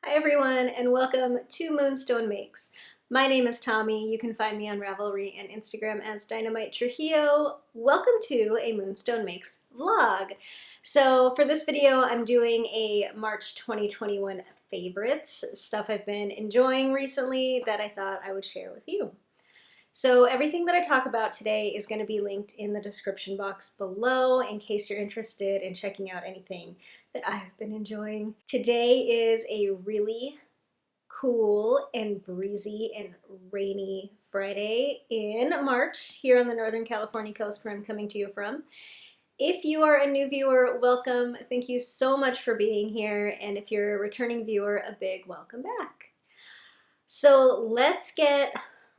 Hi everyone, and welcome to Moonstone Makes. My name is Tommi. You can find me on Ravelry and Instagram as DynamiteTrujillo. Welcome to a Moonstone Makes vlog. So for this video, I'm doing a March 2021 favorites, stuff I've been enjoying recently that I thought I would share with you. So everything that I talk about today is going to be linked in the description box below in case you're interested in checking out anything that I have been enjoying. Today is a really cool and breezy and rainy Friday in March here on the Northern California coast where I'm coming to you from. If you are a new viewer, welcome. Thank you so much for being here. And if you're a returning viewer, a big welcome back. So let's get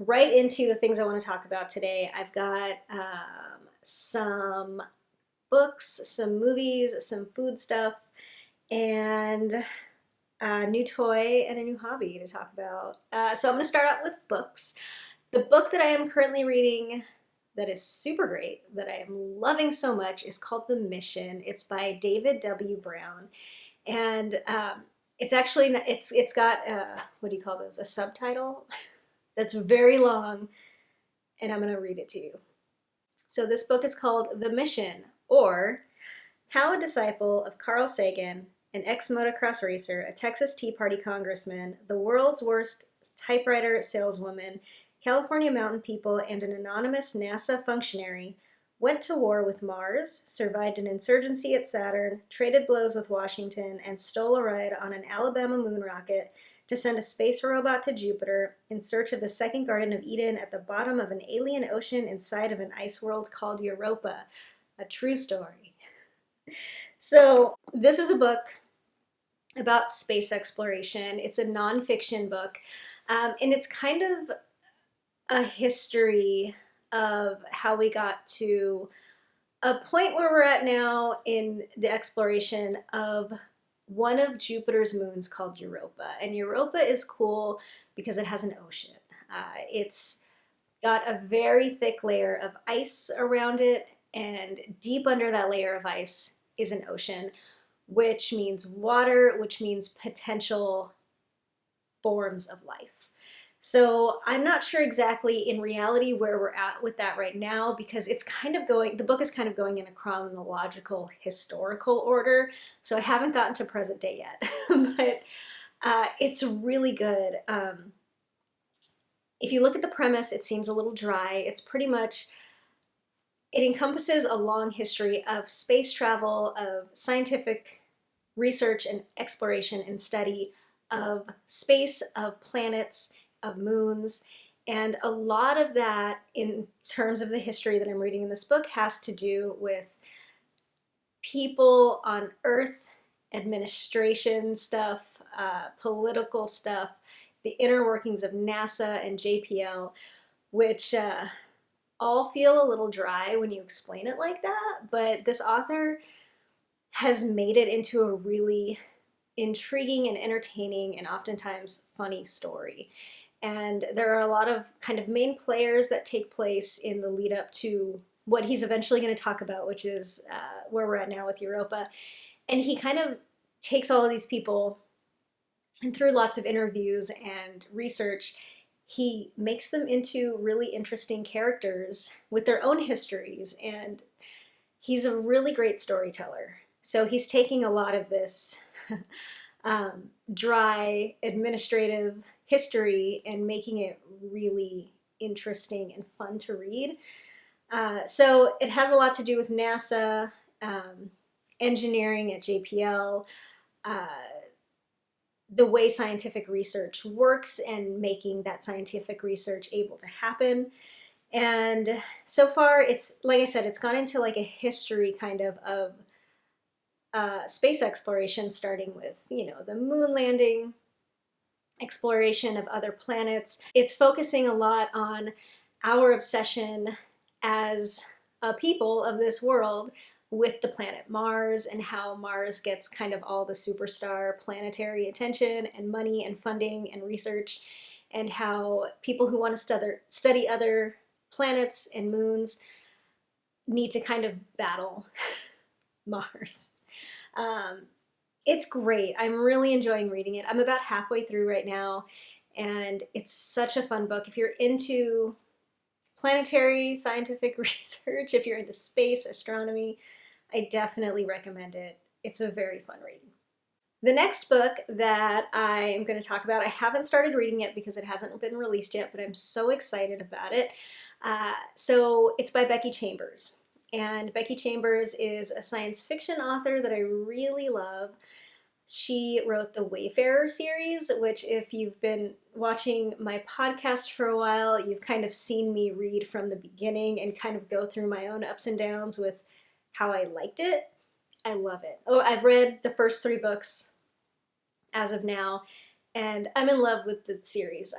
right into the things I want to talk about today. I've got some books, some movies, some food stuff, and a new toy and a new hobby to talk about. So I'm going to start out with books. The book that I am currently reading that is super great, that I am loving so much, is called The Mission. It's by David W. Brown. And it's actually, it's got, what do you call those, a subtitle? That's very long, and I'm going to read it to you. So this book is called The Mission, or How a Disciple of Carl Sagan, an ex-motocross racer, a Texas Tea Party congressman, the world's worst typewriter saleswoman, California mountain people, and an anonymous NASA functionary went to war with Mars, survived an insurgency at Saturn, traded blows with Washington, and stole a ride on an Alabama moon rocket to send a space robot to Jupiter in search of the second Garden of Eden at the bottom of an alien ocean inside of an ice world called Europa. A true story. So this is a book about space exploration. It's a nonfiction book, and it's kind of a history of how we got to a point where we're at now in the exploration of one of Jupiter's moons called Europa. And Europa is cool because it has an ocean. It's got a very thick layer of ice around it, and deep under that layer of ice is an ocean, which means water, which means potential forms of life. So I'm not sure exactly in reality where we're at with that right now, because it's kind of going, the book is kind of going in a chronological historical order. So I haven't gotten to present day yet, but it's really good. If you look at the premise, it seems a little dry. It's pretty much, it encompasses a long history of space travel, of scientific research and exploration and study of space, of planets, of moons, and a lot of that in terms of the history that I'm reading in this book has to do with people on Earth, administration stuff, political stuff, the inner workings of NASA and JPL, which all feel a little dry when you explain it like that, but this author has made it into a really intriguing and entertaining and oftentimes funny story. And there are a lot of kind of main players that take place in the lead up to what he's eventually going to talk about, which is where we're at now with Europa. And he kind of takes all of these people, and through lots of interviews and research, he makes them into really interesting characters with their own histories. And he's a really great storyteller. So he's taking a lot of this dry administrative history and making it really interesting and fun to read. So it has a lot to do with NASA, engineering at JPL, the way scientific research works and making that scientific research able to happen. And so far, it's, like I said, it's gone into like a history kind of space exploration, starting with, you know, the moon landing, exploration of other planets. It's focusing a lot on our obsession as a people of this world with the planet Mars, and how Mars gets kind of all the superstar planetary attention and money and funding and research, and how people who want to study other planets and moons need to kind of battle Mars. It's great. I'm really enjoying reading it. I'm about halfway through right now, and it's such a fun book. If you're into planetary scientific research, if you're into space, astronomy, I definitely recommend it. It's a very fun read. The next book that I am going to talk about, I haven't started reading it because it hasn't been released yet, but I'm so excited about it. So it's by Becky Chambers. And Becky Chambers is a science fiction author that I really love. She wrote the Wayfarer series, which if you've been watching my podcast for a while, you've kind of seen me read from the beginning and kind of go through my own ups and downs with how I liked it. I love it. Oh, I've read the first 3 books as of now, and I'm in love with the series.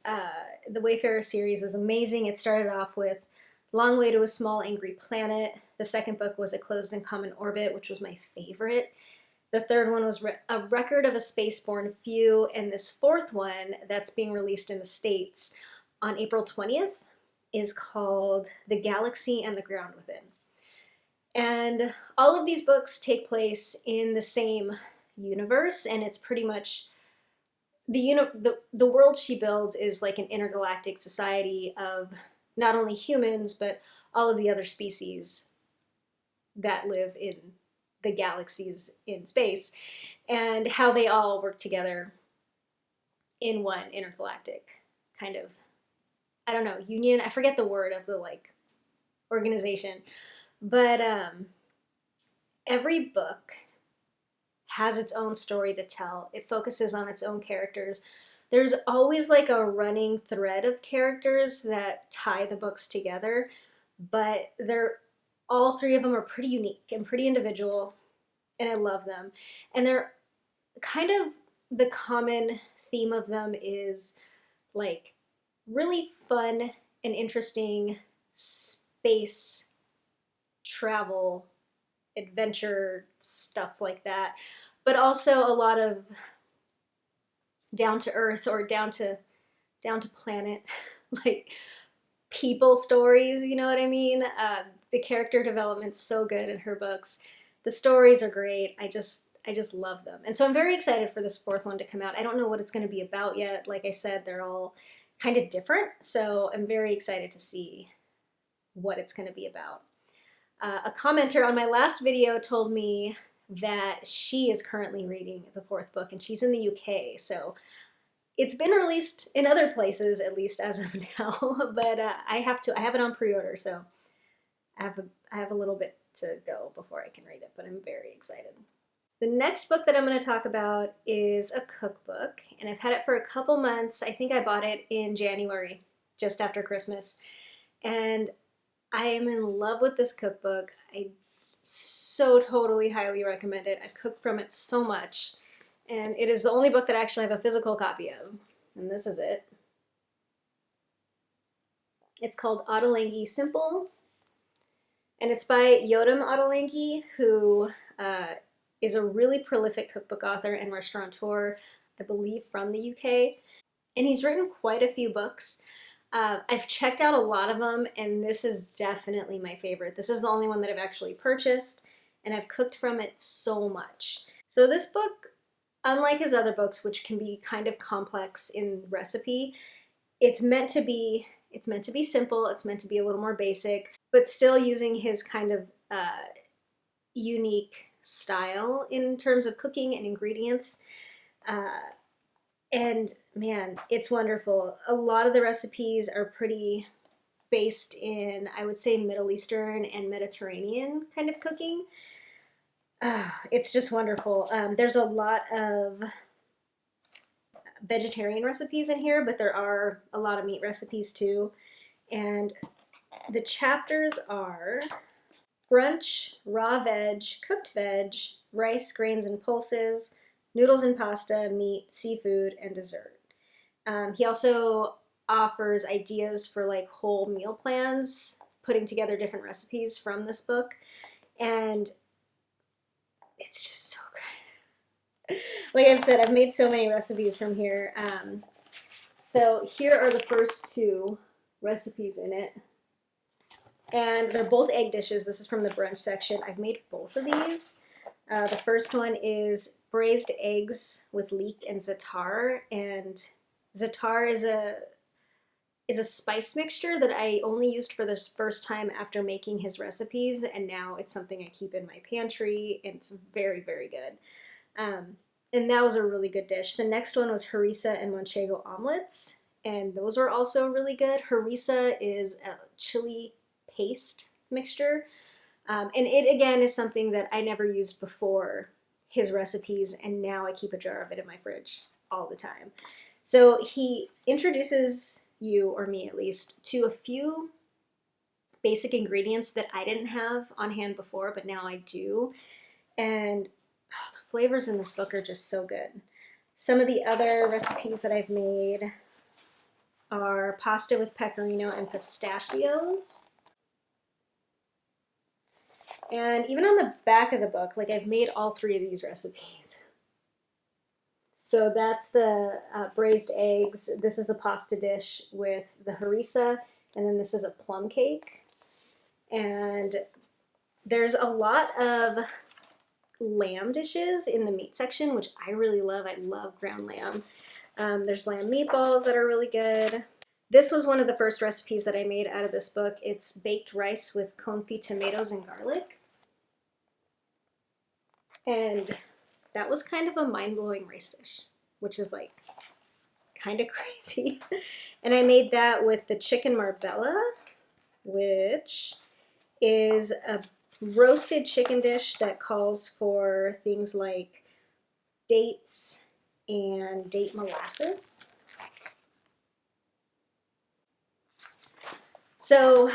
The Wayfarer series is amazing. It started off with Long Way to a Small Angry Planet. The second book was A Closed and Common Orbit, which was my favorite. The third one was A Record of a Spaceborne Few, and this fourth one that's being released in the States on April 20th is called The Galaxy and the Ground Within. And all of these books take place in the same universe, and it's pretty much the world she builds is like an intergalactic society of not only humans, but all of the other species that live in the galaxies in space, and how they all work together in one intergalactic kind of, I don't know, union. I forget the word of the like organization. But every book has its own story to tell. It focuses on its own characters. There's always like a running thread of characters that tie the books together, but all 3 of them are pretty unique and pretty individual, and I love them. And they're kind of, the common theme of them is like really fun and interesting space travel, adventure, stuff like that, but also a lot of down to earth or down to planet, like people stories, you know what I mean? The character development's so good in her books. The stories are great. I just love them. And so I'm very excited for this 4th one to come out. I don't know what it's going to be about yet. Like I said, they're all kind of different, so I'm very excited to see what it's going to be about. A commenter on my last video told me that she is currently reading the 4th book, and she's in the UK, so it's been released in other places, at least as of now, but I have it on pre-order, so I have a little bit to go before I can read it, but I'm very excited. The next book that I'm going to talk about is a cookbook, and I've had it for a couple months. I think I bought it in January, just after Christmas, and I am in love with this cookbook. I so totally highly recommend it. I've cooked from it so much, and it is the only book that I actually have a physical copy of, and this is it. It's called Ottolenghi Simple, and it's by Yotam Ottolenghi, who is a really prolific cookbook author and restaurateur, I believe from the UK, and he's written quite a few books. I've checked out a lot of them, and this is definitely my favorite. This is the only one that I've actually purchased, and I've cooked from it so much. So this book, unlike his other books, which can be kind of complex in recipe, it's meant to be simple, it's meant to be a little more basic, but still using his kind of unique style in terms of cooking and ingredients. And man, it's wonderful. A lot of the recipes are pretty based in, I would say, Middle Eastern and Mediterranean kind of cooking. It's just wonderful. There's a lot of vegetarian recipes in here, but there are a lot of meat recipes too. And the chapters are brunch, raw veg, cooked veg, rice, grains, and pulses, noodles and pasta, meat, seafood, and dessert. He also offers ideas for like whole meal plans, putting together different recipes from this book, and it's just so good. Like I've said, I've made so many recipes from here. So here are the first 2 recipes in it, and they're both egg dishes. This is from the brunch section. I've made both of these. The first one is braised eggs with leek and za'atar, and za'atar is a spice mixture that I only used for the first time after making his recipes, and now it's something I keep in my pantry, and it's very, very good. And that was a really good dish. The next one was harissa and manchego omelets, and those were also really good. Harissa is a chili paste mixture, and it again is something that I never used before his recipes, and now I keep a jar of it in my fridge all the time. So he introduces you, or me at least, to a few basic ingredients that I didn't have on hand before, but now I do. And the flavors in this book are just so good. Some of the other recipes that I've made are pasta with pecorino and pistachios. And even on the back of the book, like, I've made all three of these recipes. So that's the braised eggs. This is a pasta dish with the harissa, and then this is a plum cake. And there's a lot of lamb dishes in the meat section, which I really love. I love ground lamb. There's lamb meatballs that are really good. This was one of the first recipes that I made out of this book. It's baked rice with confit tomatoes and garlic. And that was kind of a mind-blowing rice dish, which is like kind of crazy. And I made that with the chicken marbella, which is a roasted chicken dish that calls for things like dates and date molasses. So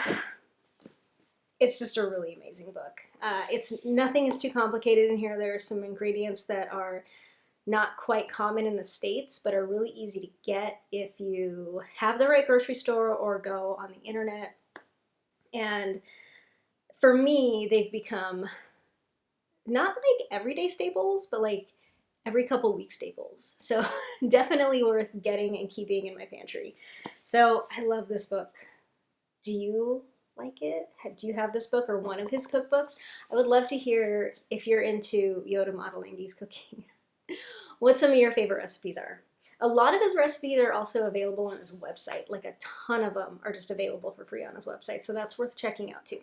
it's just a really amazing book. Nothing is too complicated in here. There are some ingredients that are not quite common in the States, but are really easy to get if you have the right grocery store or go on the internet. And for me, they've become not like everyday staples, but like every couple week staples. So definitely worth getting and keeping in my pantry. So I love this book. Do you like it? Do you have this book or one of his cookbooks? I would love to hear, if you're into Yoda Ottolenghi's cooking, what some of your favorite recipes are. A lot of his recipes are also available on his website. Like a ton of them are just available for free on his website. So that's worth checking out too.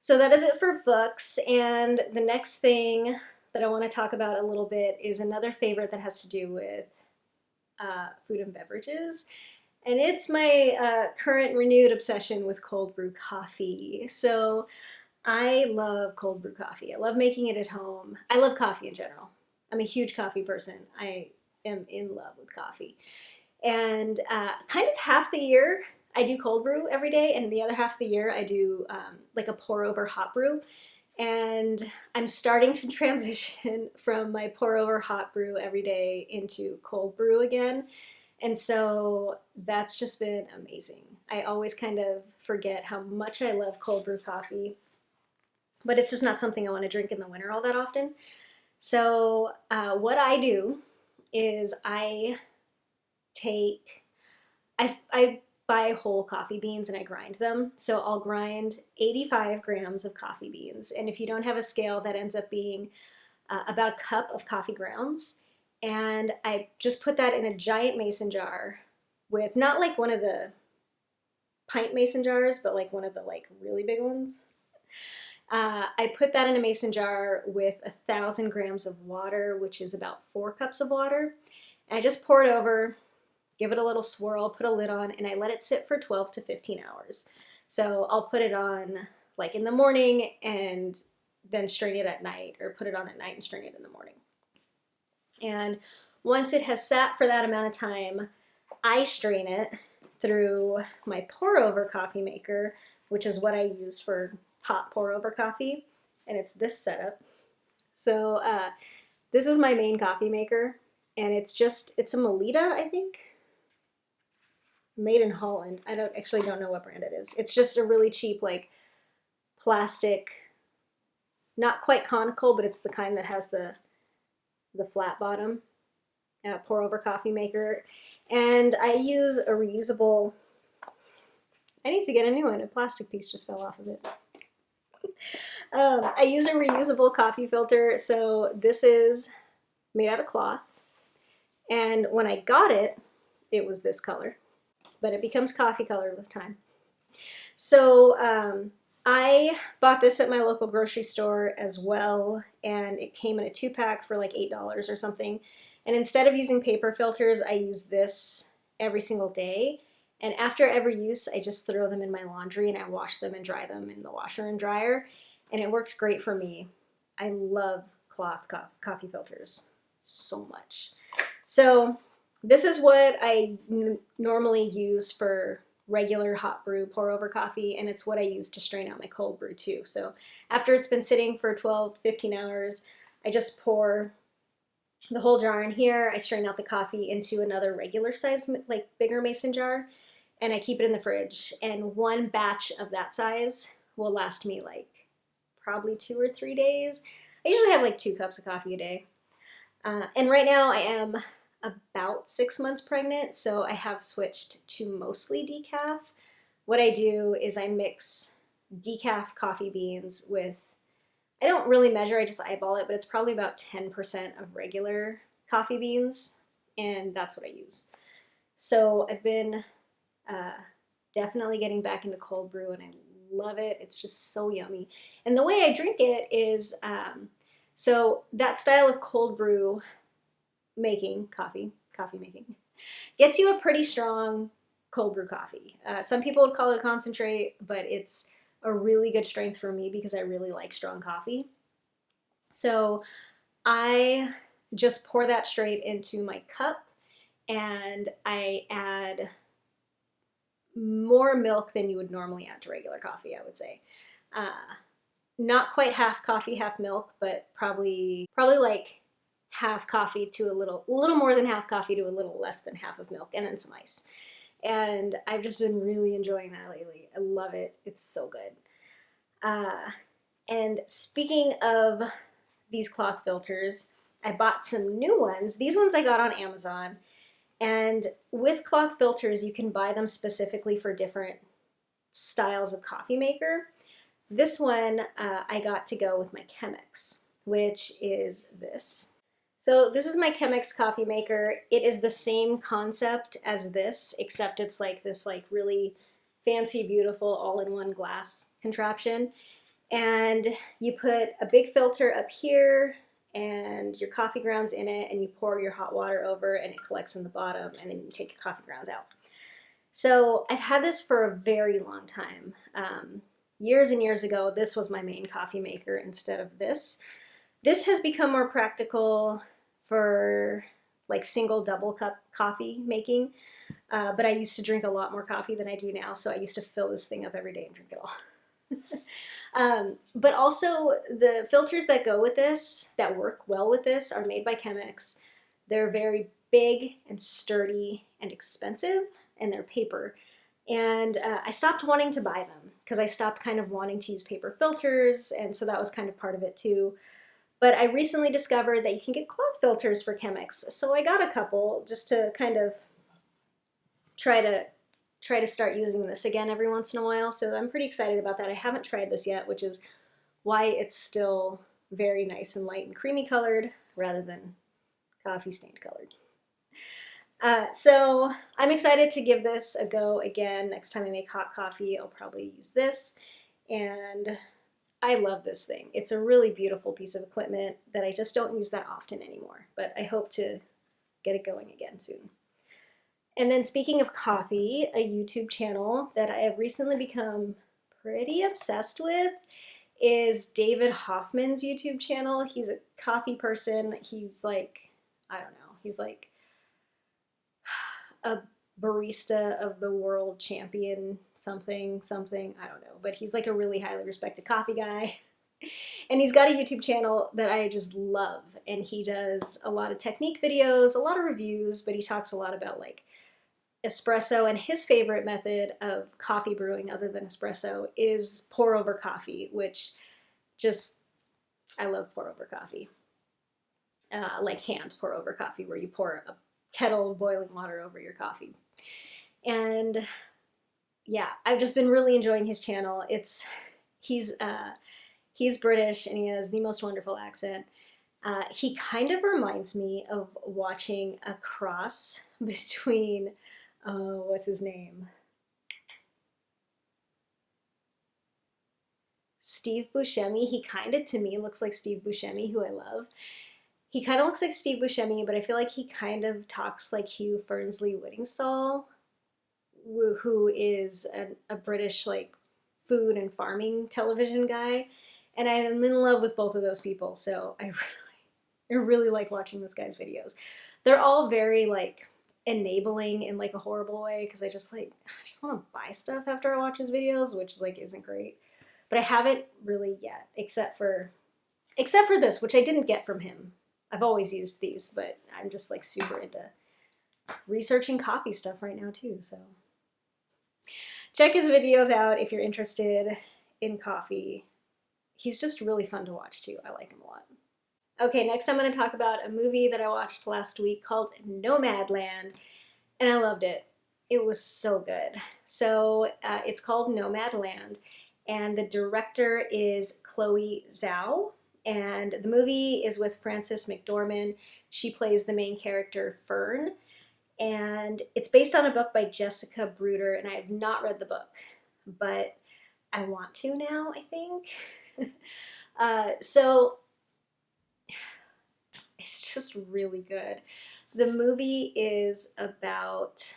So that is it for books. And the next thing that I want to talk about a little bit is another favorite that has to do with food and beverages. And it's my current renewed obsession with cold brew coffee. So I love cold brew coffee. I love making it at home. I love coffee in general. I'm a huge coffee person. I am in love with coffee. And kind of half the year I do cold brew every day, and the other half of the year I do like a pour over hot brew. And I'm starting to transition from my pour over hot brew every day into cold brew again. And so that's just been amazing. I always kind of forget how much I love cold brew coffee, but it's just not something I want to drink in the winter all that often. So what I do is I buy whole coffee beans and I grind them. So I'll grind 85 grams of coffee beans. And if you don't have a scale, that ends up being about a cup of coffee grounds. And I just put that in a giant mason jar with, not like one of the pint mason jars, but like one of the like really big ones. I put that in a mason jar with 1,000 grams of water, which is about 4 cups of water. And I just pour it over, give it a little swirl, put a lid on, and I let it sit for 12 to 15 hours. So I'll put it on like in the morning and then strain it at night, or put it on at night and strain it in the morning. And once it has sat for that amount of time, I strain it through my pour over coffee maker, which is what I use for hot pour over coffee. And it's this setup. So this is my main coffee maker, and it's a Melita, I think. Made in Holland. I don't know what brand it is. It's just a really cheap, like, plastic, not quite conical, but it's the kind that has the flat bottom pour over coffee maker. And I use a reusable, I need to get a new one. A plastic piece just fell off of it. I use a reusable coffee filter. So this is made out of cloth. And when I got it, it was this color, but it becomes coffee colored with time. So I bought this at my local grocery store as well, and it came in a 2-pack for like $8 or something. And instead of using paper filters, I use this every single day. And after every use, I just throw them in my laundry and I wash them and dry them in the washer and dryer. And it works great for me. I love cloth coffee filters so much. So this is what I normally use for regular hot brew pour over coffee, and it's what I use to strain out my cold brew too. So after it's been sitting for 12 to 15 hours, I just pour the whole jar in here. I strain out the coffee into another regular size, like bigger mason jar, and I keep it in the fridge. And one batch of that size will last me like probably 2 or 3 days. I usually have like 2 cups of coffee a day. And right now I am about 6 months pregnant, so I have switched to mostly decaf. What I do is I mix decaf coffee beans with, I don't really measure, I just eyeball it, but it's probably about 10% of regular coffee beans, and that's what I use. So I've been definitely getting back into cold brew, and I love it. It's just so yummy. And the way I drink it is, so that style of cold brew making, coffee making, gets you a pretty strong cold brew coffee. Some people would call it a concentrate, but it's a really good strength for me because I really like strong coffee. So I just pour that straight into my cup, and I add more milk than you would normally add to regular coffee, I would say. Not quite half coffee, half milk, but probably like half coffee to a little more than half coffee to a little less than half of milk, and then some ice. And I've just been really enjoying that lately. I love it. It's so good. And speaking of these cloth filters, I bought some new ones. These ones I got on Amazon. And with cloth filters, you can buy them specifically for different styles of coffee maker. This one I got to go with my Chemex, which is this. So this is my Chemex coffee maker. It is the same concept as this, except it's like this like really fancy, beautiful, all-in-one glass contraption. And you put a big filter up here and your coffee grounds in it, and you pour your hot water over and it collects in the bottom, and then you take your coffee grounds out. So I've had this for a very long time. Years and years ago, this was my main coffee maker instead of this. This has become more practical for like single, double cup coffee making, but I used to drink a lot more coffee than I do now, so I used to fill this thing up every day and drink it all. But also the filters that go with this, that work well with this, are made by Chemex. They're very big and sturdy and expensive, and they're paper. And I stopped wanting to buy them because I stopped kind of wanting to use paper filters, and so that was kind of part of it too. But I recently discovered that you can get cloth filters for Chemex, so I got a couple just to kind of try to start using this again every once in a while. So I'm pretty excited about that. I haven't tried this yet, which is why it's still very nice and light and creamy colored rather than coffee stained colored. So I'm excited to give this a go again. Next time I make hot coffee, I'll probably use this. And I love this thing. It's a really beautiful piece of equipment that I just don't use that often anymore, but I hope to get it going again soon. And then speaking of coffee, a YouTube channel that I have recently become pretty obsessed with is David Hoffmann's YouTube channel. He's a coffee person. He's like, I don't know, he's like a barista of the world champion, something, I don't know, but he's like a really highly respected coffee guy. And he's got a YouTube channel that I just love, and he does a lot of technique videos, a lot of reviews, but he talks a lot about like espresso, and his favorite method of coffee brewing other than espresso is pour over coffee, which just, I love pour over coffee. Like hand pour over coffee, where you pour a kettle of boiling water over your coffee. And yeah, I've just been really enjoying his channel. He's British, and he has the most wonderful accent. He kind of reminds me of watching a cross between, what's his name? Steve Buscemi. He kind of, to me, looks like Steve Buscemi, who I love. He kind of looks like Steve Buscemi, but I feel like he kind of talks like Hugh Fernsley Whittingstall, who is a British like food and farming television guy. And I am in love with both of those people, so I really like watching this guy's videos. They're all very like enabling in like a horrible way because I just want to buy stuff after I watch his videos, which like isn't great. But I haven't really yet, except for this, which I didn't get from him. I've always used these, but I'm just like super into researching coffee stuff right now too. So check his videos out if you're interested in coffee. He's just really fun to watch too. I like him a lot. Okay, next I'm going to talk about a movie that I watched last week called Nomadland, and I loved it. It was so good. So it's called Nomadland, and the director is Chloe Zhao, and the movie is with Frances McDormand. She plays the main character, Fern, and it's based on a book by Jessica Bruder, and I have not read the book, but I want to now, I think. So it's just really good. The movie is about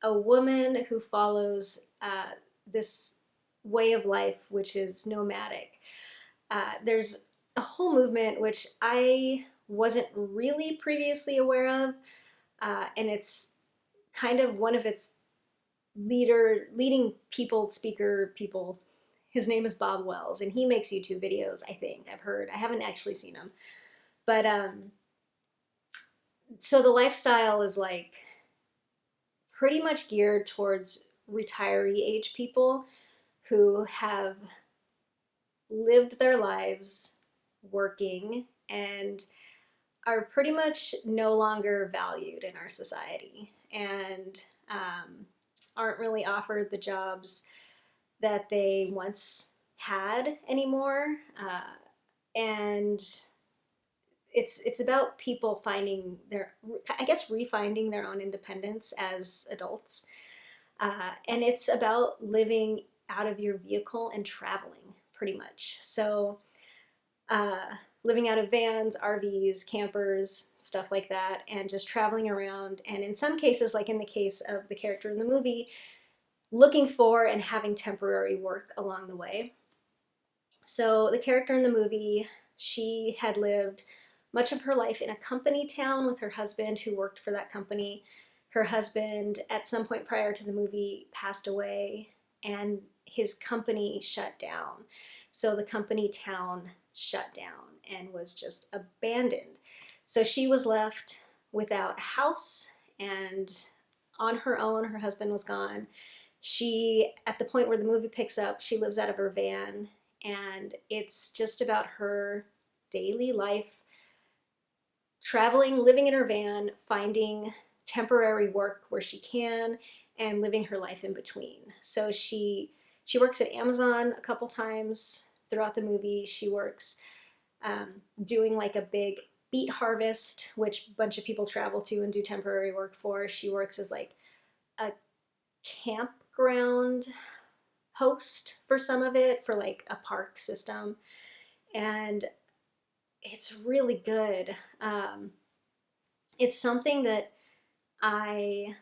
a woman who follows this way of life, which is nomadic. There's a whole movement which I wasn't really previously aware of, and it's kind of one of its leading speaker people. His name is Bob Wells, and he makes YouTube videos, I think. I've heard. I haven't actually seen him. But so the lifestyle is like pretty much geared towards retiree age people who have lived their lives working and are pretty much no longer valued in our society and aren't really offered the jobs that they once had anymore. And it's about people finding I guess, refinding their own independence as adults. And it's about living out of your vehicle and traveling, pretty much. So living out of vans, RVs, campers, stuff like that, and just traveling around. And in some cases, like in the case of the character in the movie, looking for and having temporary work along the way. So the character in the movie, she had lived much of her life in a company town with her husband who worked for that company. Her husband, at some point prior to the movie, passed away and his company shut down. So the company town shut down and was just abandoned. So she was left without a house and on her own. Her husband was gone. She, at the point where the movie picks up, she lives out of her van, and it's just about her daily life, traveling, living in her van, finding temporary work where she can, and living her life in between. So she works at Amazon a couple times throughout the movie. She works doing like a big beet harvest, which a bunch of people travel to and do temporary work for. She works as like a campground host for some of it, for like a park system. And it's really good. It's something that I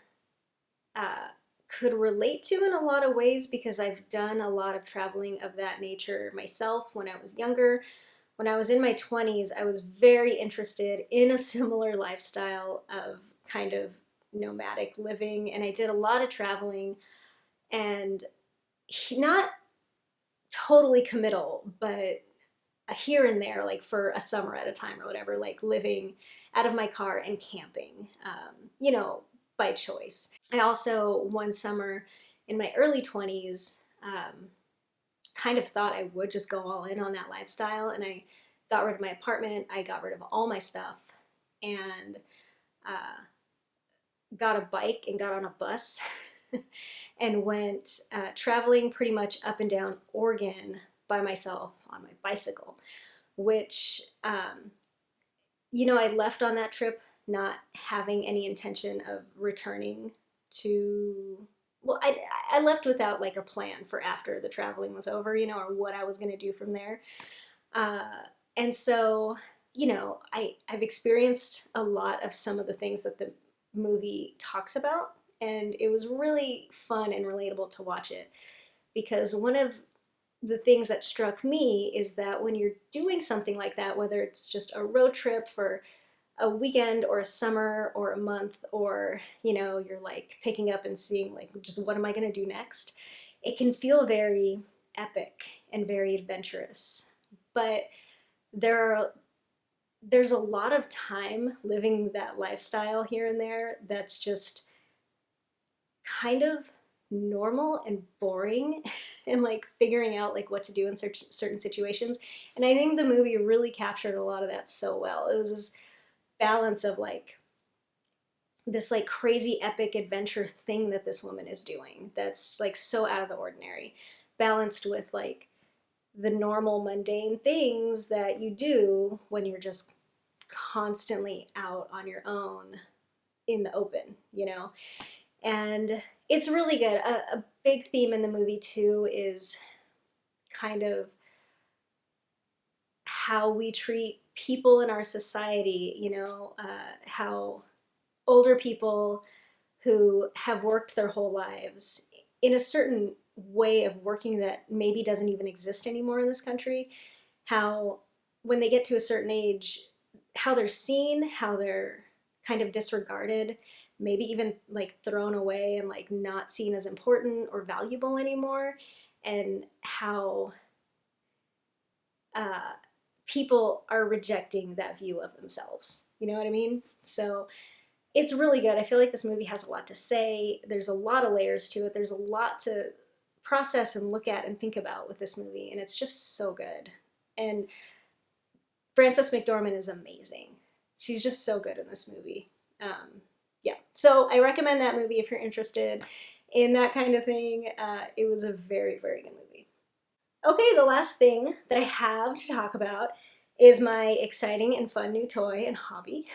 could relate to in a lot of ways because I've done a lot of traveling of that nature myself when I was younger. When I was in my 20s, I was very interested in a similar lifestyle of kind of nomadic living, and I did a lot of traveling, and not totally committal, but here and there, like for a summer at a time or whatever, like living out of my car and camping, by choice. I also, one summer in my early 20s, kind of thought I would just go all in on that lifestyle, and I got rid of my apartment, I got rid of all my stuff, and got a bike and got on a bus and went traveling pretty much up and down Oregon by myself on my bicycle, which you know, I left on that trip not having any intention of returning to, well, I left without like a plan for after the traveling was over, you know, or what I was going to do from there. Uh, and so, you know, I've experienced a lot of some of the things that the movie talks about, and it was really fun and relatable to watch it because one of the things that struck me is that when you're doing something like that, whether it's just a road trip for a weekend or a summer or a month, or you know, you're like picking up and seeing like just what am I going to do next, it can feel very epic and very adventurous. But there are there's a lot of time living that lifestyle here and there that's just kind of normal and boring and like figuring out like what to do in certain situations. And I think the movie really captured a lot of that so well. It was this balance of like this like crazy epic adventure thing that this woman is doing that's like so out of the ordinary, balanced with like the normal mundane things that you do when you're just constantly out on your own in the open, you know? And it's really good. A big theme in the movie too is kind of how we treat people in our society, you know, how older people who have worked their whole lives in a certain way of working that maybe doesn't even exist anymore in this country, how when they get to a certain age, how they're seen, how they're kind of disregarded, maybe even like thrown away and like not seen as important or valuable anymore, and how uh, people are rejecting that view of themselves. You know what I mean? So it's really good. I feel like this movie has a lot to say. There's a lot of layers to it. There's a lot to process and look at and think about with this movie, and it's just so good. And Frances McDormand is amazing. She's just so good in this movie. Yeah, so I recommend that movie if you're interested in that kind of thing. It was a very, very good movie. Okay, the last thing that I have to talk about is my exciting and fun new toy and hobby.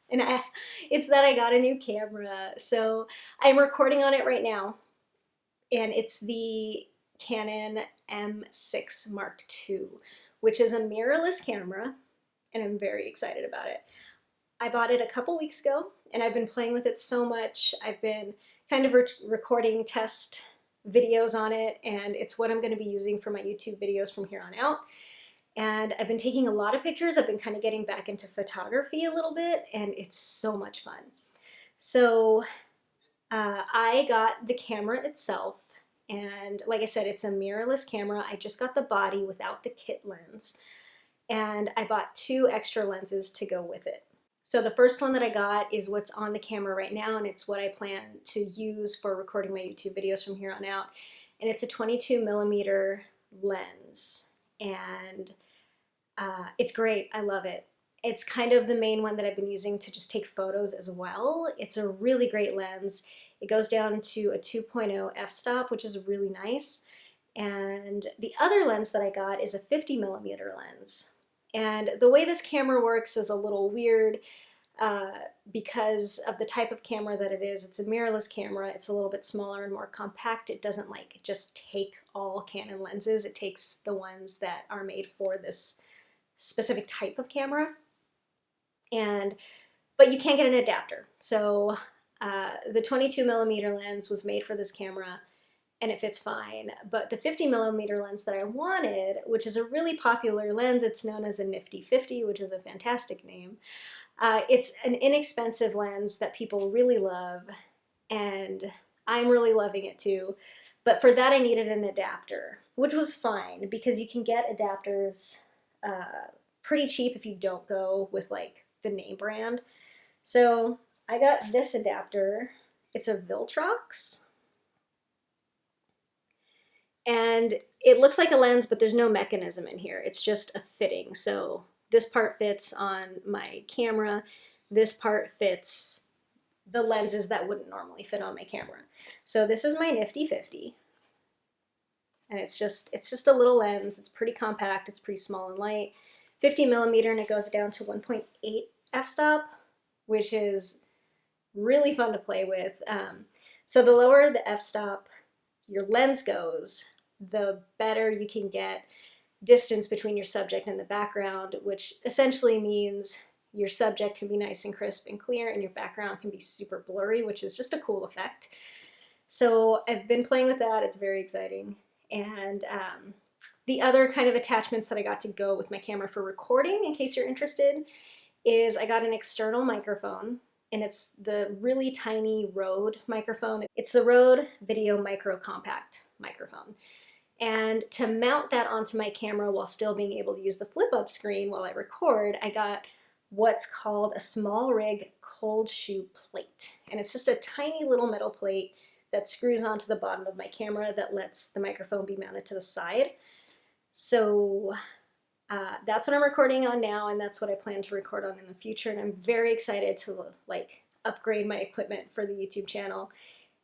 It's that I got a new camera. So I'm recording on it right now, and it's the Canon M6 Mark II, which is a mirrorless camera, and I'm very excited about it. I bought it a couple weeks ago, and I've been playing with it so much. I've been kind of recording test videos on it, and it's what I'm going to be using for my YouTube videos from here on out. And I've been taking a lot of pictures. I've been kind of getting back into photography a little bit, and it's so much fun. So I got the camera itself, and like I said, it's a mirrorless camera. I just got the body without the kit lens, and I bought 2 extra lenses to go with it. So the first one that I got is what's on the camera right now, and it's what I plan to use for recording my YouTube videos from here on out. And it's a 22mm lens, and it's great. I love it. It's kind of the main one that I've been using to just take photos as well. It's a really great lens. It goes down to a 2.0 f-stop, which is really nice. And the other lens that I got is a 50mm lens. And the way this camera works is a little weird because of the type of camera that it is. It's a mirrorless camera. It's a little bit smaller and more compact. It doesn't like just take all Canon lenses. It takes the ones that are made for this specific type of camera. But you can't get an adapter. So the 22mm lens was made for this camera, and it fits fine. But the 50mm lens that I wanted, which is a really popular lens, it's known as a Nifty 50, which is a fantastic name. It's an inexpensive lens that people really love, and I'm really loving it too. But for that I needed an adapter, which was fine because you can get adapters pretty cheap if you don't go with like the name brand. So I got this adapter. It's a Viltrox. And it looks like a lens, but there's no mechanism in here. It's just a fitting. So this part fits on my camera. This part fits the lenses that wouldn't normally fit on my camera. So this is my Nifty 50. And it's just a little lens. It's pretty compact. It's pretty small and light. 50mm, and it goes down to 1.8 f-stop, which is really fun to play with. So the lower the f-stop your lens goes, the better you can get distance between your subject and the background, which essentially means your subject can be nice and crisp and clear and your background can be super blurry, which is just a cool effect. So I've been playing with that. It's very exciting. And the other kind of attachments that I got to go with my camera for recording, in case you're interested, is I got an external microphone, and it's the really tiny Rode microphone. It's the Rode Video Micro Compact microphone. And to mount that onto my camera while still being able to use the flip-up screen while I record, I got what's called a SmallRig cold shoe plate. And it's just a tiny little metal plate that screws onto the bottom of my camera that lets the microphone be mounted to the side. So that's what I'm recording on now, and that's what I plan to record on in the future. And I'm very excited to like upgrade my equipment for the YouTube channel.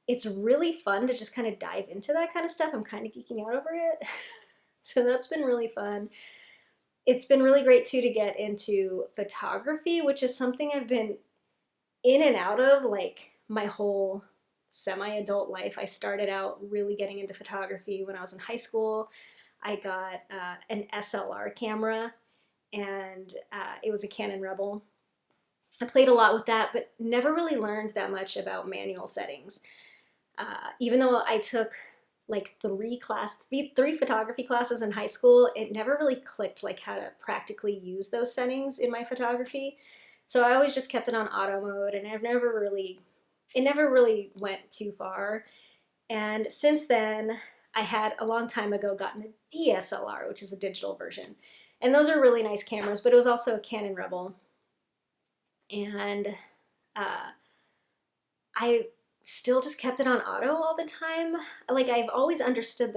It's really fun to just kind of dive into that kind of stuff. I'm kind of geeking out over it. So that's been really fun. It's been really great too to get into photography, which is something I've been in and out of like my whole semi-adult life. I started out really getting into photography when I was in high school. I got an SLR camera, and it was a Canon Rebel. I played a lot with that, but never really learned that much about manual settings. Even though I took like three photography classes in high school, it never really clicked like how to practically use those settings in my photography. So I always just kept it on auto mode, and it never really went too far. And since then, I had a long time ago gotten a DSLR, which is a digital version. And those are really nice cameras, but it was also a Canon Rebel. And I still just kept it on auto all the time. Like I've always understood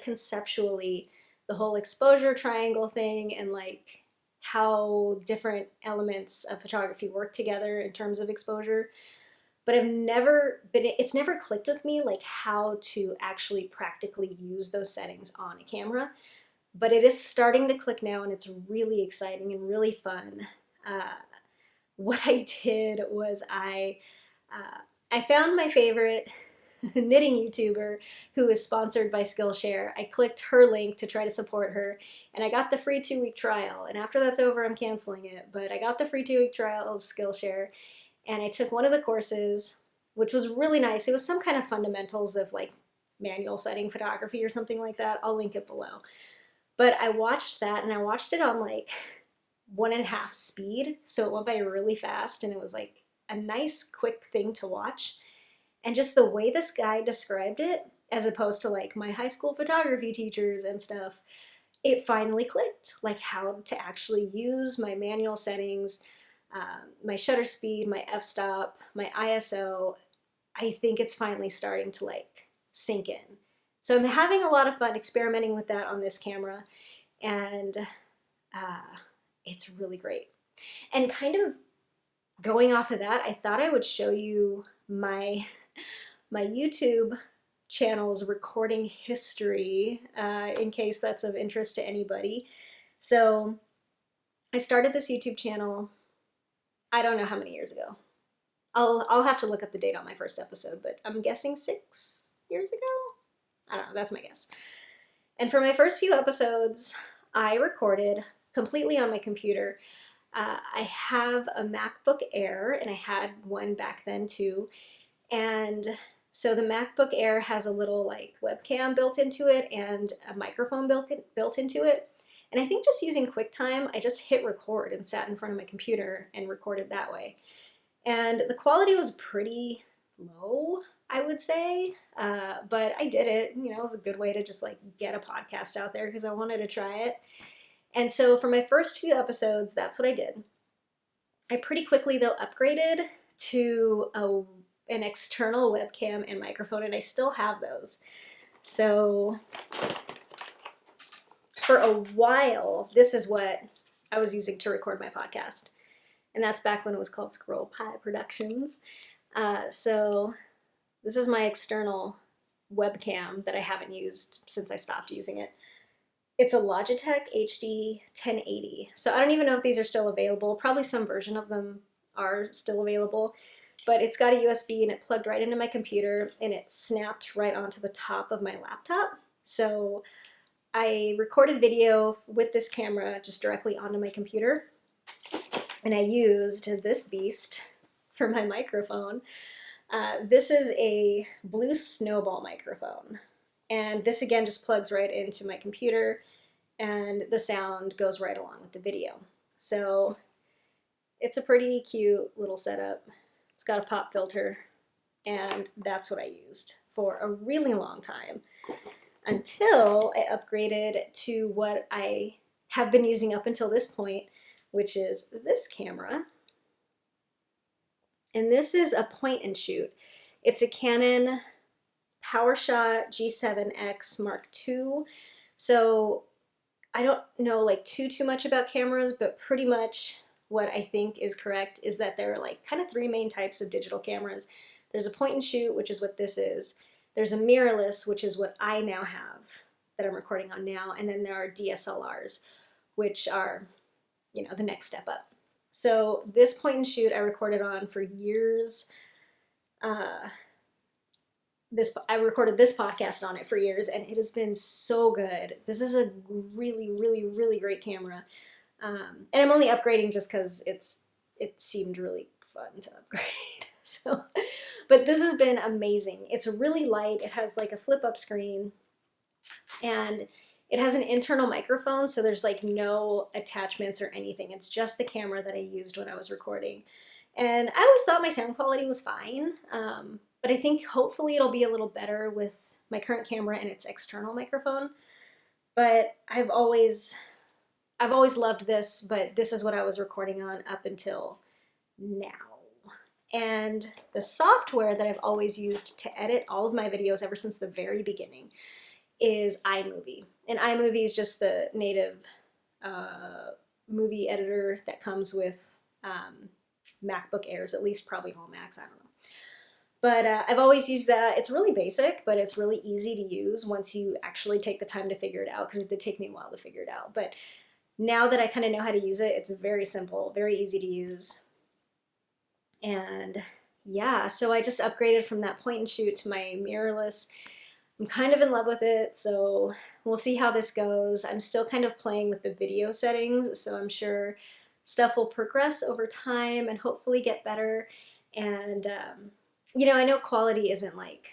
conceptually the whole exposure triangle thing and like how different elements of photography work together in terms of exposure. But it's never clicked with me like how to actually practically use those settings on a camera. But it is starting to click now, and it's really exciting and really fun. What I did was I found my favorite knitting YouTuber who is sponsored by Skillshare. I clicked her link to try to support her, and I got the free 2-week trial. And after that's over, I'm canceling it. But I got the free 2-week trial of Skillshare, and I took one of the courses, which was really nice. It was some kind of fundamentals of like manual setting photography or something like that. I'll link it below. But I watched that, and I watched it on like 1.5 speed. So it went by really fast, and it was like a nice quick thing to watch. And just the way this guy described it, as opposed to like my high school photography teachers and stuff, it finally clicked, like how to actually use my manual settings, my shutter speed, my f-stop, my ISO. I think it's finally starting to like sink in. So I'm having a lot of fun experimenting with that on this camera, and it's really great. And kind of going off of that, I thought I would show you my YouTube channel's recording history in case that's of interest to anybody. So I started this YouTube channel, I don't know how many years ago. I'll have to look up the date on my first episode, but I'm guessing 6 years ago? I don't know, that's my guess. And for my first few episodes, I recorded completely on my computer. I have a MacBook Air, and I had one back then too. And so the MacBook Air has a little like webcam built into it and a microphone built into it. And I think just using QuickTime, I just hit record and sat in front of my computer and recorded that way. And the quality was pretty low, I would say, but I did it. You know, it was a good way to just like get a podcast out there because I wanted to try it. And so for my first few episodes, that's what I did. I pretty quickly, though, upgraded to an external webcam and microphone, and I still have those. So for a while, this is what I was using to record my podcast. And that's back when it was called Scroll Pie Productions. So this is my external webcam that I haven't used since I stopped using it. It's a Logitech HD 1080. So I don't even know if these are still available. Probably some version of them are still available. But it's got a USB and it plugged right into my computer and it snapped right onto the top of my laptop. So I recorded video with this camera just directly onto my computer. And I used this beast for my microphone. This is a blue Snowball microphone. And this again just plugs right into my computer and the sound goes right along with the video. So it's a pretty cute little setup. It's got a pop filter and that's what I used for a really long time until I upgraded to what I have been using up until this point, which is this camera. And this is a point and shoot. It's a Canon PowerShot G7X Mark II. So I don't know like too much about cameras, but pretty much what I think is correct is that there are like kind of three main types of digital cameras. There's a point and shoot, which is what this is. There's a mirrorless, which is what I now have that I'm recording on now. And then there are DSLRs, which are, you know, the next step up. So this point and shoot I recorded on for years. I recorded this podcast on it for years and it has been so good. This is a really great camera. And I'm only upgrading just because it seemed really fun to upgrade. So, but this has been amazing. It's really light. It has like a flip up screen and it has an internal microphone. So there's like no attachments or anything. It's just the camera that I used when I was recording. And I always thought my sound quality was fine. But I think hopefully it'll be a little better with my current camera and its external microphone. But I've always loved this, but this is what I was recording on up until now. And the software that I've always used to edit all of my videos ever since the very beginning is iMovie. And iMovie is just the native movie editor that comes with MacBook Airs, at least probably all Macs, I don't know. But I've always used that. It's really basic, but it's really easy to use once you actually take the time to figure it out, because it did take me a while to figure it out. But now that I kind of know how to use it, it's very simple, very easy to use. And yeah, so I just upgraded from that point and shoot to my mirrorless. I'm kind of in love with it, so we'll see how this goes. I'm still kind of playing with the video settings, so I'm sure stuff will progress over time and hopefully get better. And you know, I know quality isn't like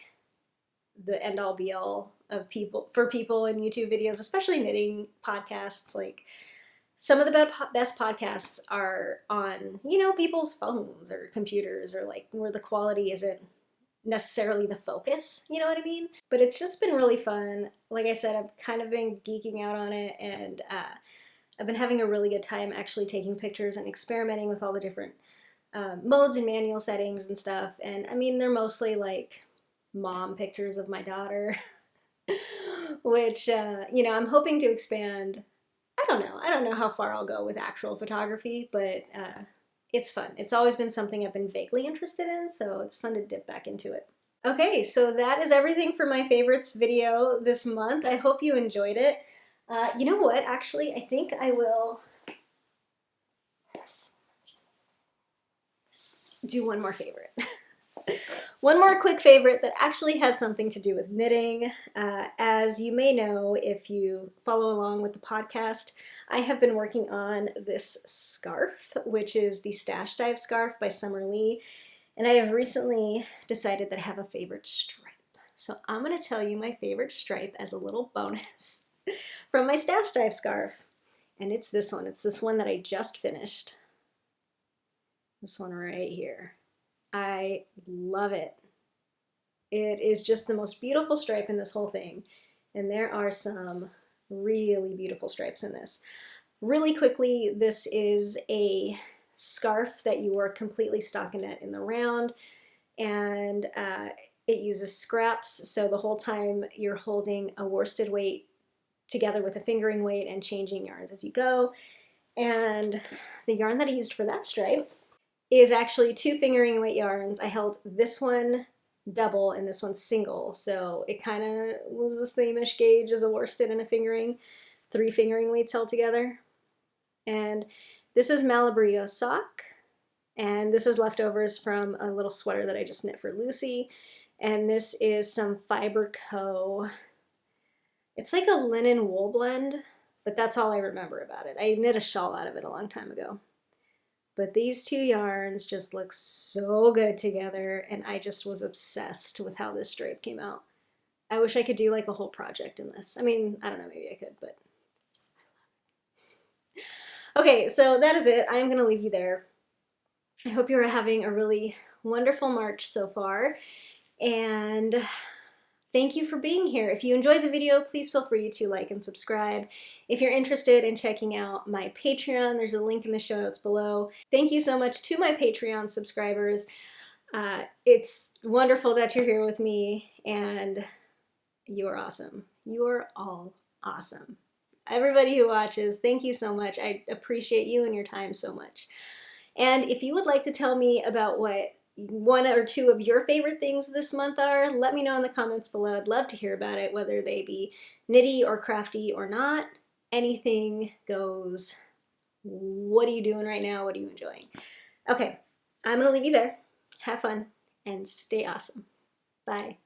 the end all be all of for people in YouTube videos, especially knitting podcasts. Like some of the best podcasts are on, you know, people's phones or computers, or like where the quality isn't necessarily the focus, you know what I mean? But it's just been really fun. Like I said, I've kind of been geeking out on it, and I've been having a really good time actually taking pictures and experimenting with all the different modes and manual settings and stuff. And I mean, they're mostly like mom pictures of my daughter, which, you know, I'm hoping to expand. I don't know how far I'll go with actual photography, but it's fun. It's always been something I've been vaguely interested in, so it's fun to dip back into it. Okay, so that is everything for my favorites video this month. I hope you enjoyed it. You know what? Actually, I think I will do one more favorite. One more quick favorite that actually has something to do with knitting. As you may know, if you follow along with the podcast, I have been working on this scarf, which is the Stash Dive scarf by Summer Lee. And I have recently decided that I have a favorite stripe. So I'm going to tell you my favorite stripe as a little bonus from my Stash Dive scarf. And it's this one. It's this one that I just finished. This one right here. I love it. It is just the most beautiful stripe in this whole thing. And there are some really beautiful stripes in this. Really quickly, this is a scarf that you wear completely stockinette in the round. And it uses scraps. So the whole time you're holding a worsted weight together with a fingering weight and changing yarns as you go. And the yarn that I used for that stripe is actually 2 fingering weight yarns. I held this one double and this one single, so it kind of was the same-ish gauge as a worsted and a fingering. 3 fingering weights held together. And this is Malabario sock. And this is leftovers from a little sweater that I just knit for Lucy. And this is some Fiber Co. It's like a linen wool blend, but that's all I remember about it. I knit a shawl out of it a long time ago. But these 2 yarns just look so good together, and I just was obsessed with how this stripe came out. I wish I could do like a whole project in this. I mean, I don't know, maybe I could, but. Okay, so that is it. I'm gonna leave you there. I hope you're having a really wonderful March so far, and thank you for being here. If you enjoyed the video, please feel free to like and subscribe. If you're interested in checking out my Patreon, there's a link in the show notes below. Thank you so much to my Patreon subscribers. It's wonderful that you're here with me, and you're awesome. You're all awesome. Everybody who watches, thank you so much. I appreciate you and your time so much. And if you would like to tell me about what 1 or 2 of your favorite things this month are, let me know in the comments below. I'd love to hear about it, whether they be nitty or crafty or not. Anything goes. What are you doing right now? What are you enjoying? Okay, I'm gonna leave you there. Have fun and stay awesome. Bye.